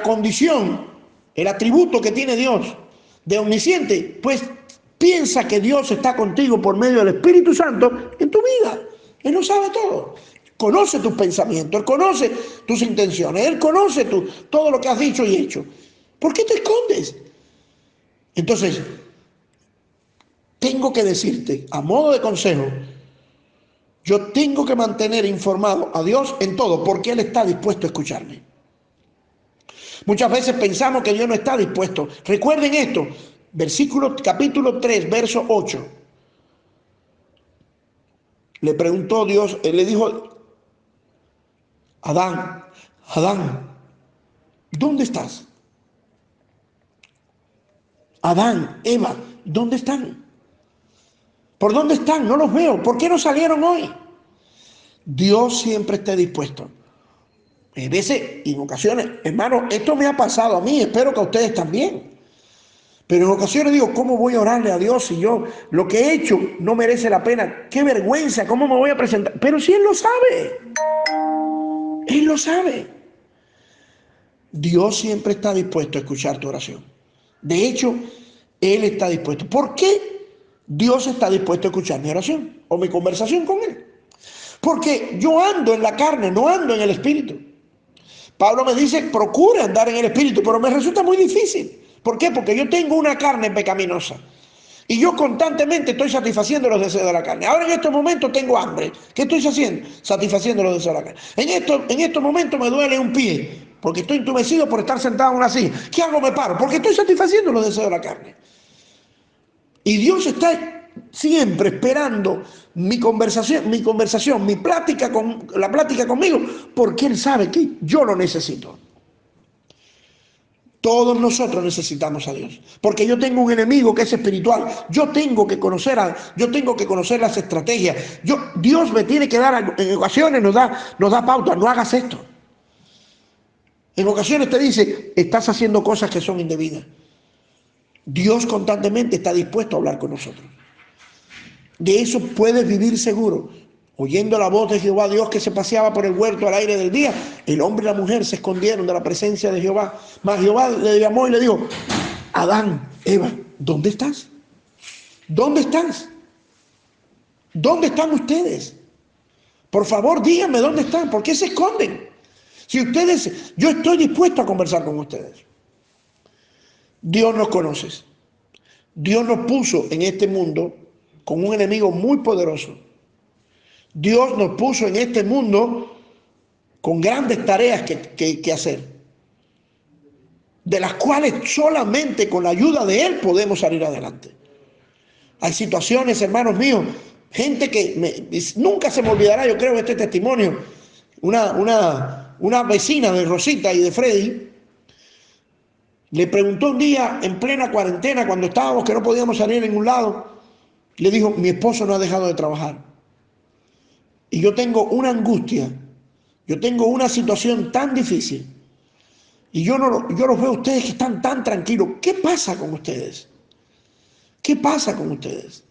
condición, el atributo que tiene Dios de omnisciente, pues piensa que Dios está contigo por medio del Espíritu Santo en tu vida. Él lo sabe todo. Conoce tus pensamientos, Él conoce tus intenciones, Él conoce todo lo que has dicho y hecho. ¿Por qué te escondes? Entonces, tengo que decirte, a modo de consejo, yo tengo que mantener informado a Dios en todo, porque Él está dispuesto a escucharme. Muchas veces pensamos que Dios no está dispuesto. Recuerden esto, capítulo 3, verso 8. Le preguntó Dios, él le dijo, Adán, Adán, ¿dónde estás? Adán, Eva, ¿dónde están? ¿Por dónde están? No los veo. ¿Por qué no salieron hoy? Dios siempre está dispuesto. En veces, en ocasiones, hermano, esto me ha pasado a mí, espero que a ustedes también. Pero en ocasiones digo, ¿cómo voy a orarle a Dios si yo lo que he hecho no merece la pena? ¡Qué vergüenza! ¿Cómo me voy a presentar? Pero si Él lo sabe. Él lo sabe. Dios siempre está dispuesto a escuchar tu oración. De hecho, Él está dispuesto. ¿Por qué Dios está dispuesto a escuchar mi oración o mi conversación con Él? Porque yo ando en la carne, no ando en el espíritu. Pablo me dice, procure andar en el espíritu, pero me resulta muy difícil. ¿Por qué? Porque yo tengo una carne pecaminosa. Y yo constantemente estoy satisfaciendo los deseos de la carne. Ahora en estos momentos tengo hambre. ¿Qué estoy haciendo? Satisfaciendo los deseos de la carne. En estos momentos me duele un pie, porque estoy entumecido por estar sentado en una silla. ¿Qué hago? Me paro, porque estoy satisfaciendo los deseos de la carne. Y Dios está siempre esperando mi conversación, la plática conmigo, porque Él sabe que yo lo necesito. Todos nosotros necesitamos a Dios, porque yo tengo un enemigo que es espiritual. Yo tengo que conocer las estrategias. Dios me tiene que dar, en ocasiones nos da pauta, no hagas esto. En ocasiones te dice, estás haciendo cosas que son indebidas. Dios constantemente está dispuesto a hablar con nosotros. De eso puedes vivir seguro. Oyendo la voz de Jehová, Dios que se paseaba por el huerto al aire del día, el hombre y la mujer se escondieron de la presencia de Jehová. Mas Jehová le llamó y le dijo, Adán, Eva, ¿dónde estás? ¿Dónde estás? ¿Dónde están ustedes? Por favor, díganme dónde están. ¿Por qué se esconden? Yo estoy dispuesto a conversar con ustedes. Dios nos conoce. Dios nos puso en este mundo con un enemigo muy poderoso. Dios nos puso en este mundo con grandes tareas que hacer, de las cuales solamente con la ayuda de Él podemos salir adelante. Hay situaciones, hermanos míos, gente que nunca se me olvidará, yo creo, este testimonio. Una vecina de Rosita y de Freddy le preguntó un día en plena cuarentena, cuando estábamos que no podíamos salir a ningún lado, le dijo, mi esposo no ha dejado de trabajar. Y yo tengo una angustia, yo tengo una situación tan difícil. Y yo los veo a ustedes que están tan tranquilos. ¿Qué pasa con ustedes? ¿Qué pasa con ustedes?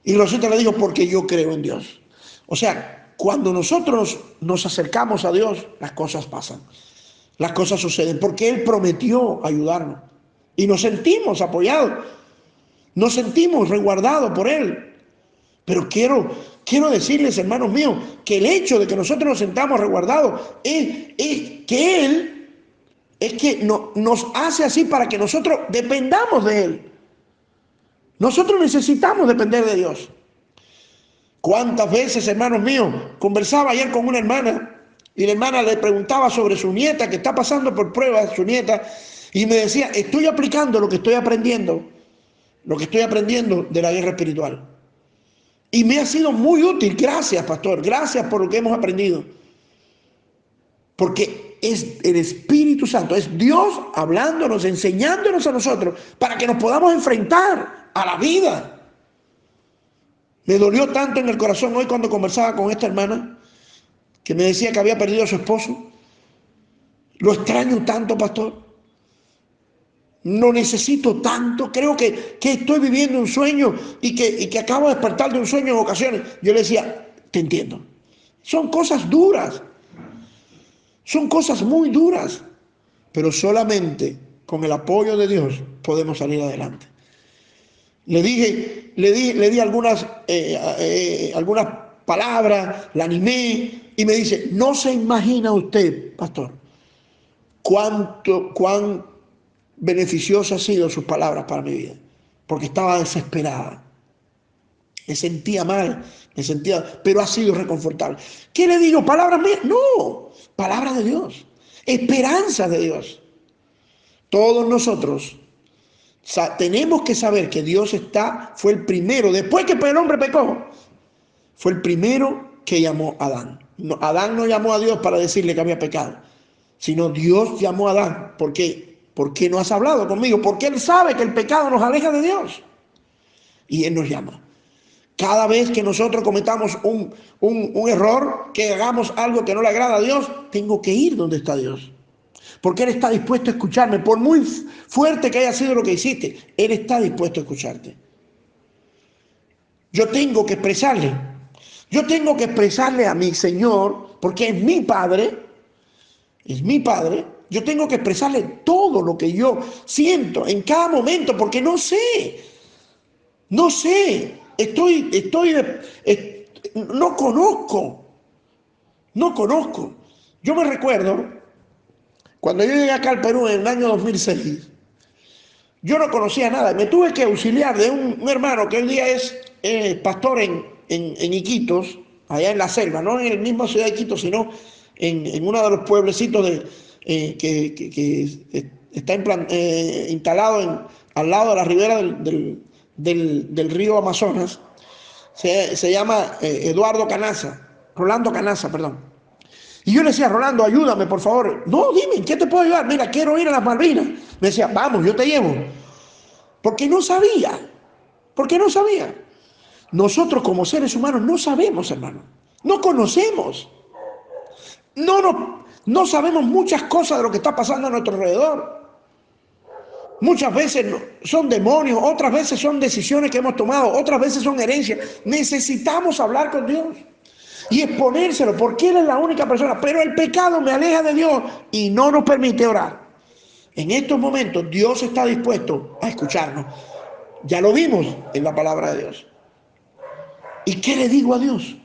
Y Rosita le dijo, porque yo creo en Dios. O sea, cuando nosotros nos acercamos a Dios, las cosas pasan. Las cosas suceden, porque Él prometió ayudarnos. Y nos sentimos apoyados. Nos sentimos resguardados por Él. Pero quiero decirles, hermanos míos, que el hecho de que nosotros nos sentamos resguardados es que Él nos hace así para que nosotros dependamos de Él. Nosotros necesitamos depender de Dios. ¿Cuántas veces, hermanos míos, conversaba ayer con una hermana y la hermana le preguntaba sobre su nieta que está pasando por pruebas, su nieta, y me decía, estoy aplicando lo que estoy aprendiendo de la guerra espiritual. Y me ha sido muy útil. Gracias, pastor. Gracias por lo que hemos aprendido. Porque es el Espíritu Santo, es Dios hablándonos, enseñándonos a nosotros para que nos podamos enfrentar a la vida. Me dolió tanto en el corazón hoy cuando conversaba con esta hermana que me decía que había perdido a su esposo. Lo extraño tanto, pastor. Lo necesito tanto. Creo que estoy viviendo un sueño y que acabo de despertar de un sueño en ocasiones. Yo le decía, te entiendo. Son cosas duras. Son cosas muy duras. Pero solamente con el apoyo de Dios podemos salir adelante. Le di algunas palabras, la animé y me dice, no se imagina usted, pastor, cuán beneficiosas han sido sus palabras para mi vida, porque estaba desesperada. Me sentía mal, pero ha sido reconfortable. ¿Qué le digo? ¿Palabras mías? No, palabras de Dios, esperanzas de Dios. Todos nosotros Tenemos que saber que Dios fue el primero, después que el hombre pecó, fue el primero que llamó a Adán. No, Adán no llamó a Dios para decirle que había pecado, sino Dios llamó a Adán. ¿Por qué? ¿Por qué no has hablado conmigo? Porque Él sabe que el pecado nos aleja de Dios. Y Él nos llama. Cada vez que nosotros cometamos un error, que hagamos algo que no le agrada a Dios, tengo que ir donde está Dios. Porque Él está dispuesto a escucharme. Por muy fuerte que haya sido lo que hiciste, Él está dispuesto a escucharte. Yo tengo que expresarle. Yo tengo que expresarle a mi Señor, porque es mi Padre. Es mi Padre. Yo tengo que expresarle todo lo que yo siento en cada momento, porque no sé. No sé. No conozco. No conozco. Yo me recuerdo, cuando yo llegué acá al Perú en el año 2006, yo no conocía nada. Me tuve que auxiliar de un hermano que hoy día es pastor en Iquitos, allá en la selva, no en la misma ciudad de Iquitos, sino en uno de los pueblecitos que está instalado al lado de la ribera del río Amazonas. Se llama Rolando Canaza, perdón. Y yo le decía, Rolando, ayúdame, por favor. No, dime, ¿qué te puedo ayudar? Mira, quiero ir a las Malvinas. Me decía, vamos, yo te llevo. Porque no sabía. Nosotros como seres humanos no sabemos, hermano. No conocemos. No sabemos muchas cosas de lo que está pasando a nuestro alrededor. Muchas veces son demonios, otras veces son decisiones que hemos tomado, otras veces son herencias. Necesitamos hablar con Dios y exponérselo, porque Él es la única persona. Pero el pecado me aleja de Dios y no nos permite orar. En estos momentos Dios está dispuesto a escucharnos. Ya lo vimos en la palabra de Dios. ¿Y qué le digo a Dios?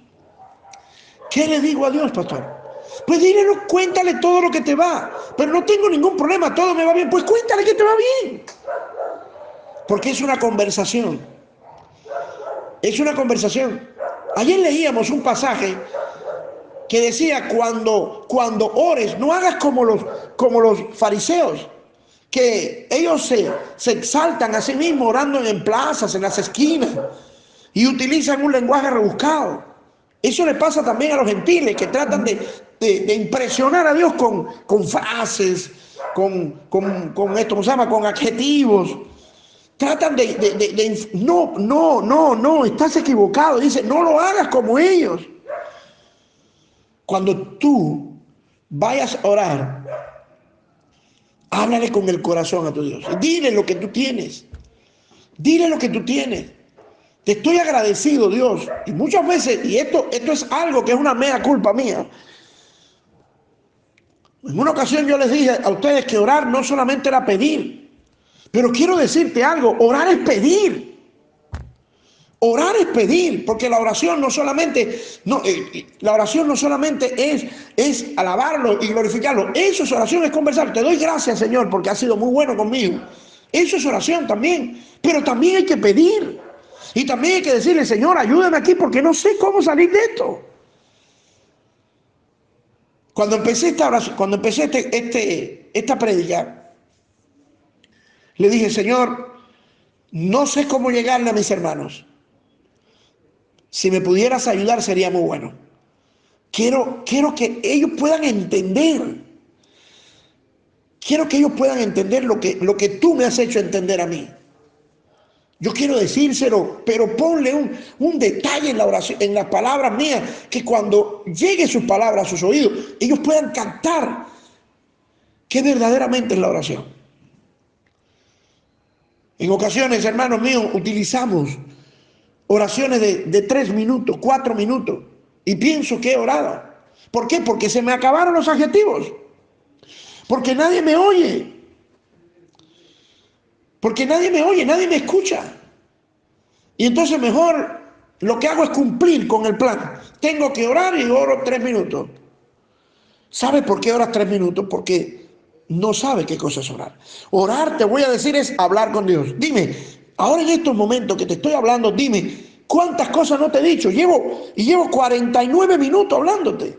¿Qué le digo a Dios, pastor? Pues dile, cuéntale todo lo que te va. Pero no tengo ningún problema, todo me va bien. Pues cuéntale que te va bien. Porque es una conversación. Es una conversación. Ayer leíamos un pasaje que decía, cuando ores, no hagas como los fariseos, que ellos se exaltan a sí mismos orando en plazas, en las esquinas, y utilizan un lenguaje rebuscado. Eso le pasa también a los gentiles, que tratan de impresionar a Dios con frases, con esto, ¿cómo se llama? Con adjetivos. Tratan no, estás equivocado. Dice, no lo hagas como ellos. Cuando tú vayas a orar, háblale con el corazón a tu Dios. Dile lo que tú tienes. Dile lo que tú tienes. Te estoy agradecido, Dios. Y muchas veces, y esto es algo que es una mea culpa mía. En una ocasión yo les dije a ustedes que orar no solamente era pedir. Pero quiero decirte algo, orar es pedir. Orar es pedir, porque la oración no solamente es alabarlo y glorificarlo. Eso es oración, es conversar. Te doy gracias, Señor, porque has sido muy bueno conmigo. Eso es oración también. Pero también hay que pedir. Y también hay que decirle, Señor, ayúdame aquí porque no sé cómo salir de esto. Cuando empecé esta prédica, le dije, Señor, no sé cómo llegarle a mis hermanos. Si me pudieras ayudar sería muy bueno. Quiero que ellos puedan entender. Quiero que ellos puedan entender lo que tú me has hecho entender a mí. Yo quiero decírselo, pero ponle un detalle en la oración, en las palabras mías, que cuando llegue sus palabras a sus oídos, ellos puedan captar qué verdaderamente es la oración. En ocasiones, hermanos míos, utilizamos oraciones de 3 minutos, 4 minutos, y pienso que he orado. ¿Por qué? Porque se me acabaron los adjetivos. Porque nadie me oye. Porque nadie me escucha. Y entonces mejor lo que hago es cumplir con el plan. Tengo que orar y oro 3 minutos. ¿Sabe por qué oras 3 minutos? Porque no sabe qué cosa es orar. Orar, te voy a decir, es hablar con Dios. Dime, ahora en estos momentos que te estoy hablando, dime, ¿cuántas cosas no te he dicho? Llevo 49 minutos hablándote.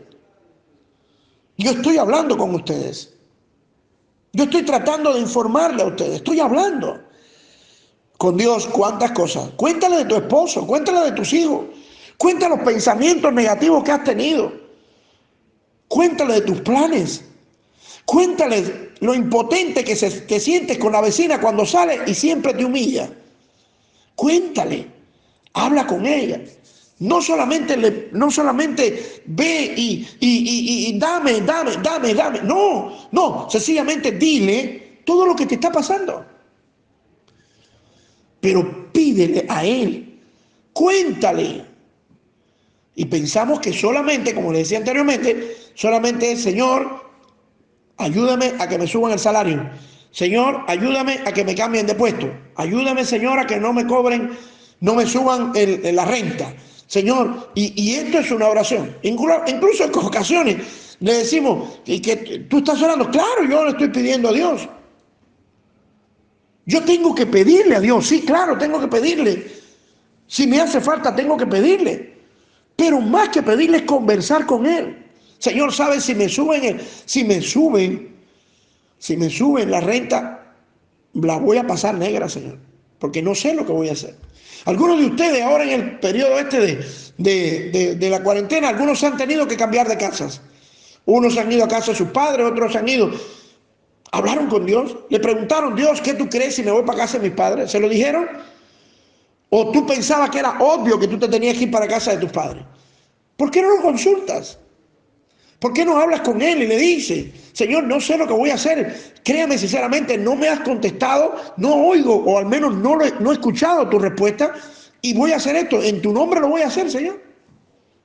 Yo estoy hablando con ustedes. Yo estoy tratando de informarle a ustedes. Estoy hablando. con Dios cuántas cosas. Cuéntale de tu esposo, cuéntale de tus hijos, cuéntale los pensamientos negativos que has tenido, cuéntale de tus planes, cuéntale lo impotente que te sientes con la vecina cuando sale y siempre te humilla. Cuéntale, habla con ella. No solamente ve y dame. No, sencillamente dile todo lo que te está pasando. Pero pídele a Él, cuéntale. Y pensamos que solamente, como le decía anteriormente, solamente es: Señor, ayúdame a que me suban el salario. Señor, ayúdame a que me cambien de puesto. Ayúdame, Señor, a que no me suban la renta. Señor, y esto es una oración. Incluso en ocasiones le decimos que tú estás orando. Claro, yo le estoy pidiendo a Dios. Yo tengo que pedirle a Dios. Sí, claro, tengo que pedirle. Si me hace falta, tengo que pedirle. Pero más que pedirle es conversar con Él. Señor, ¿sabes? Si me suben la renta, la voy a pasar negra, Señor, porque no sé lo que voy a hacer. Algunos de ustedes ahora en el periodo de la cuarentena, algunos se han tenido que cambiar de casas. Unos han ido a casa de sus padres, otros han ido. ¿Hablaron con Dios? ¿Le preguntaron: Dios, ¿qué tú crees si me voy para casa de mis padres? ¿Se lo dijeron? ¿O tú pensabas que era obvio que tú te tenías que ir para casa de tus padres? ¿Por qué no lo consultas? ¿Por qué no hablas con Él y le dices: Señor, no sé lo que voy a hacer? Créame sinceramente, no me has contestado, no oigo, o al menos no he escuchado tu respuesta, y voy a hacer esto. En tu nombre lo voy a hacer, Señor.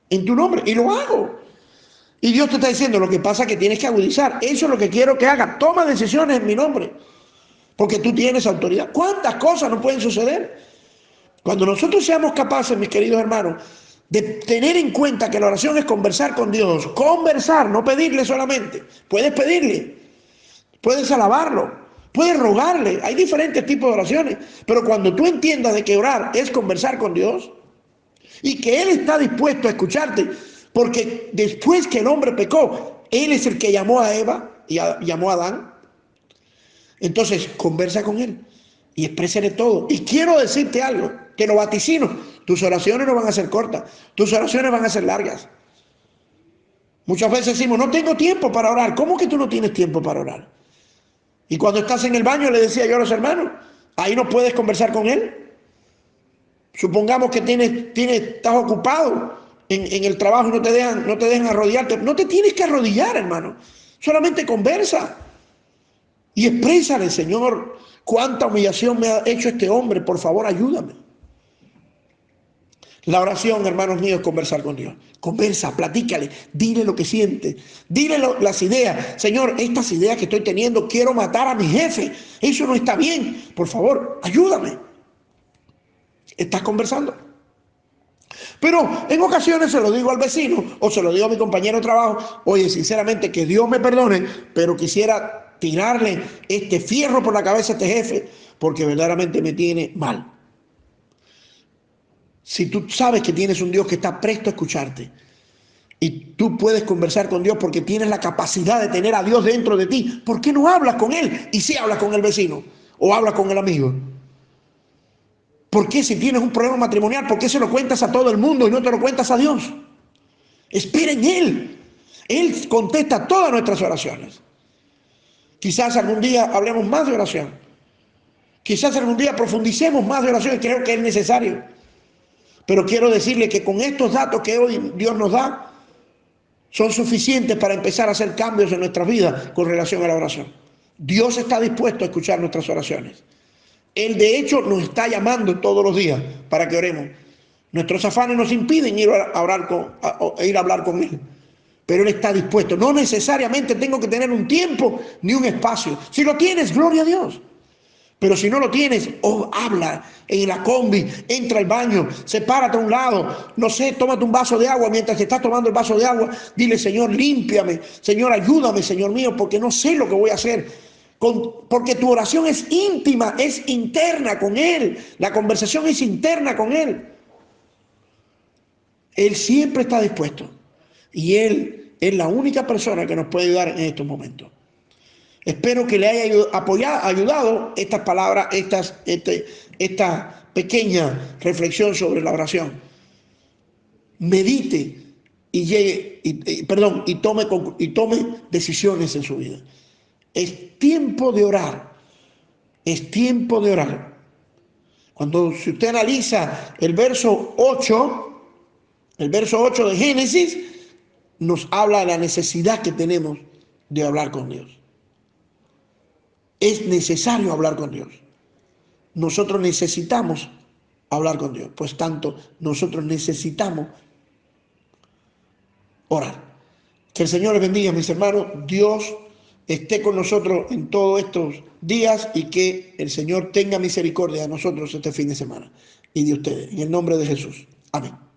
En tu nombre. Y lo hago. Y Dios te está diciendo: lo que pasa es que tienes que agudizar. Eso es lo que quiero que hagas. Toma decisiones en mi nombre, porque tú tienes autoridad. ¿Cuántas cosas no pueden suceder? Cuando nosotros seamos capaces, mis queridos hermanos, de tener en cuenta que la oración es conversar con Dios, conversar, no pedirle solamente. Puedes pedirle, puedes alabarlo, puedes rogarle. Hay diferentes tipos de oraciones, pero cuando tú entiendas de que orar es conversar con Dios y que Él está dispuesto a escucharte, porque después que el hombre pecó, Él es el que llamó a Eva y llamó a Adán. Entonces conversa con Él y exprésale todo. Y quiero decirte algo, que lo vaticino: tus oraciones no van a ser cortas, tus oraciones van a ser largas. Muchas veces decimos: no tengo tiempo para orar. ¿Cómo que tú no tienes tiempo para orar? Y cuando estás en el baño, le decía yo a los hermanos, ahí no puedes conversar con Él. Supongamos que estás ocupado en el trabajo y no te dejan arrodillarte. No te tienes que arrodillar, hermano. Solamente conversa y exprésale: Señor, cuánta humillación me ha hecho este hombre, por favor, ayúdame. La oración, hermanos míos, es conversar con Dios. Conversa, platícale, dile lo que siente, dile las ideas. Señor, estas ideas que estoy teniendo, quiero matar a mi jefe, eso no está bien, por favor, ayúdame. Estás conversando. Pero en ocasiones se lo digo al vecino o se lo digo a mi compañero de trabajo: oye, sinceramente, que Dios me perdone, pero quisiera tirarle este fierro por la cabeza a este jefe porque verdaderamente me tiene mal. Si tú sabes que tienes un Dios que está presto a escucharte y tú puedes conversar con Dios porque tienes la capacidad de tener a Dios dentro de ti, ¿por qué no hablas con Él? Y si hablas con el vecino o hablas con el amigo. ¿Por qué, si tienes un problema matrimonial, por qué se lo cuentas a todo el mundo y no te lo cuentas a Dios? Espera en Él. Él contesta todas nuestras oraciones. Quizás algún día hablemos más de oración. Quizás algún día profundicemos más de oración, y creo que es necesario. Pero quiero decirle que con estos datos que hoy Dios nos da, son suficientes para empezar a hacer cambios en nuestras vidas con relación a la oración. Dios está dispuesto a escuchar nuestras oraciones. Él, de hecho, nos está llamando todos los días para que oremos. Nuestros afanes nos impiden ir a hablar con Él. Pero Él está dispuesto. No necesariamente tengo que tener un tiempo ni un espacio. Si lo tienes, gloria a Dios. Pero si no lo tienes, habla en la combi, entra al baño, sepárate a un lado, no sé, tómate un vaso de agua. Mientras te estás tomando el vaso de agua, dile: Señor, límpiame, Señor, ayúdame, Señor mío, porque no sé lo que voy a hacer. Porque tu oración es íntima, es interna con Él. La conversación es interna con Él. Él siempre está dispuesto. Y Él es la única persona que nos puede ayudar en estos momentos. Espero que le haya ayudado estas palabras, esta pequeña reflexión sobre la oración. Medite y llegue, y tome decisiones en su vida. Es tiempo de orar. Es tiempo de orar. Si usted analiza el verso 8 de Génesis, nos habla de la necesidad que tenemos de hablar con Dios. Es necesario hablar con Dios. Nosotros necesitamos hablar con Dios. Pues tanto, nosotros necesitamos orar. Que el Señor les bendiga, mis hermanos. Dios esté con nosotros en todos estos días y que el Señor tenga misericordia de nosotros este fin de semana y de ustedes. En el nombre de Jesús. Amén.